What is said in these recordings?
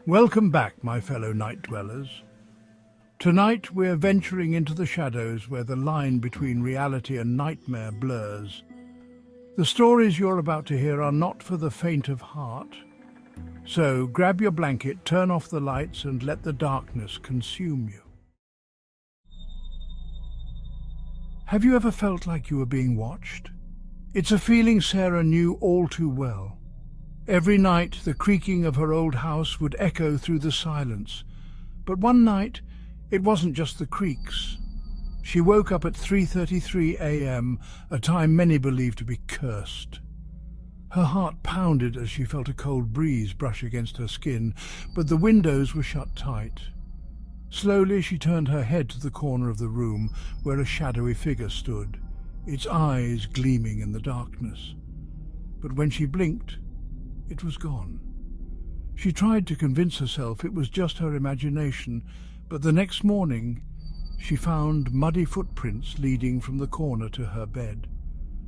Welcome back, my fellow night dwellers. Tonight we're venturing into the shadows where the line between reality and nightmare blurs. The stories you're about to hear are not for the faint of heart. So grab your blanket, turn off the lights, and let the darkness consume you. Have you ever felt like you were being watched? It's a feeling Sarah knew all too well. Every night the creaking of her old house would echo through the silence. But one night, it wasn't just the creaks. She woke up at 3:33 a.m., a time many believe to be cursed. Her heart pounded as she felt a cold breeze brush against her skin, but the windows were shut tight. Slowly she turned her head to the corner of the room where a shadowy figure stood, its eyes gleaming in the darkness. But when she blinked, it was gone. She tried to convince herself it was just her imagination, but the next morning she found muddy footprints leading from the corner to her bed.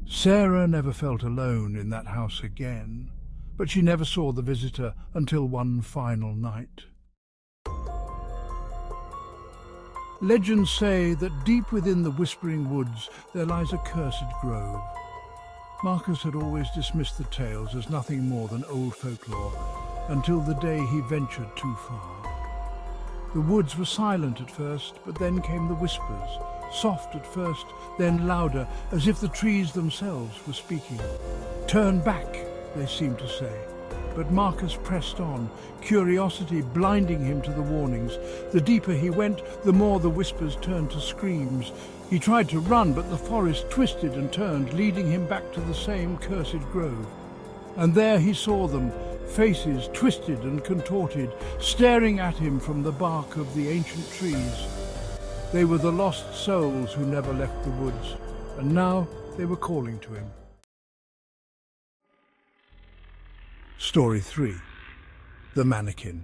Sarah never felt alone in that house again, but she never saw the visitor until one final night. Legends say that deep within the Whispering Woods there lies a cursed grove. Marcus had always dismissed the tales as nothing more than old folklore, until the day he ventured too far. The woods were silent at first, but then came the whispers, soft at first, then louder, as if the trees themselves were speaking. "Turn back," they seemed to say. But Marcus pressed on, curiosity blinding him to the warnings. The deeper he went, the more the whispers turned to screams. He tried to run, but the forest twisted and turned, leading him back to the same cursed grove. And there he saw them, faces twisted and contorted, staring at him from the bark of the ancient trees. They were the lost souls who never left the woods, and now they were calling to him. Story 3. The Mannequin.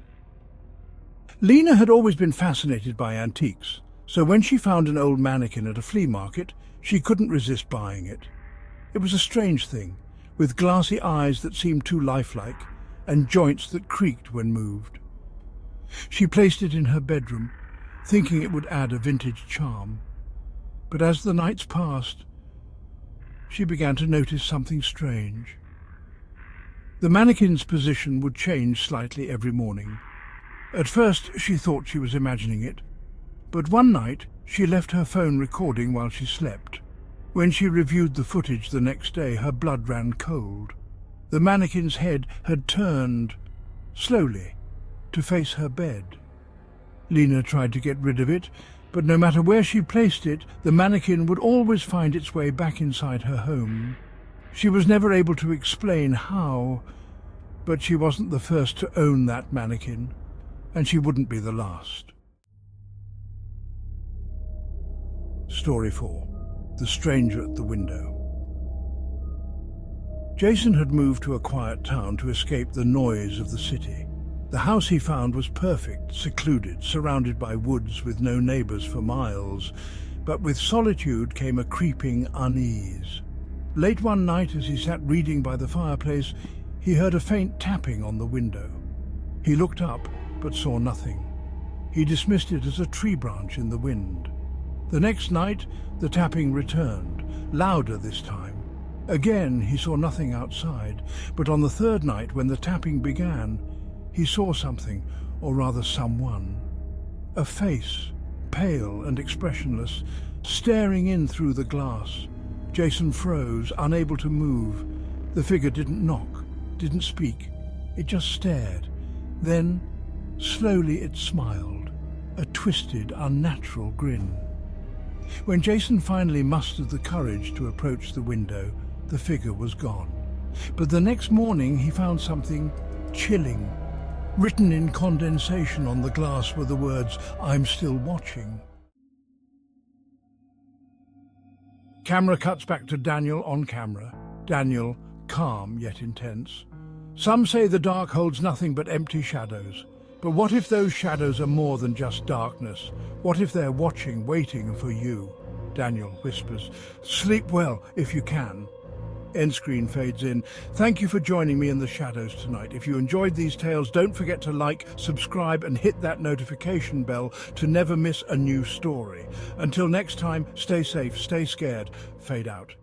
Lena had always been fascinated by antiques, so when she found an old mannequin at a flea market, she couldn't resist buying it. It was a strange thing, with glassy eyes that seemed too lifelike, and joints that creaked when moved. She placed it in her bedroom, thinking it would add a vintage charm. But as the nights passed, she began to notice something strange. The mannequin's position would change slightly every morning. At first she thought she was imagining it, but one night she left her phone recording while she slept. When she reviewed the footage the next day, her blood ran cold. The mannequin's head had turned, slowly, to face her bed. Lena tried to get rid of it, but no matter where she placed it, the mannequin would always find its way back inside her home. She was never able to explain how, but she wasn't the first to own that mannequin, and she wouldn't be the last. Story 4. The Stranger at the Window. Jason had moved to a quiet town to escape the noise of the city. The house he found was perfect, secluded, surrounded by woods with no neighbors for miles, but with solitude came a creeping unease. Late one night, as he sat reading by the fireplace, he heard a faint tapping on the window. He looked up, but saw nothing. He dismissed it as a tree branch in the wind. The next night, the tapping returned, louder this time. Again, he saw nothing outside, but on the third night, when the tapping began, he saw something, or rather someone. A face, pale and expressionless, staring in through the glass. Jason froze, unable to move. The figure didn't knock, didn't speak. It just stared. Then, slowly it smiled, a twisted, unnatural grin. When Jason finally mustered the courage to approach the window, the figure was gone. But the next morning he found something chilling. Written in condensation on the glass were the words, "I'm still watching." Camera cuts back to Daniel on camera. Daniel, calm yet intense. Some say the dark holds nothing but empty shadows. But what if those shadows are more than just darkness? What if they're watching, waiting for you? Daniel whispers, "Sleep well if you can." End screen fades in. Thank you for joining me in the shadows tonight. If you enjoyed these tales, don't forget to like, subscribe, and hit that notification bell to never miss a new story. Until next time, stay safe, stay scared. Fade out.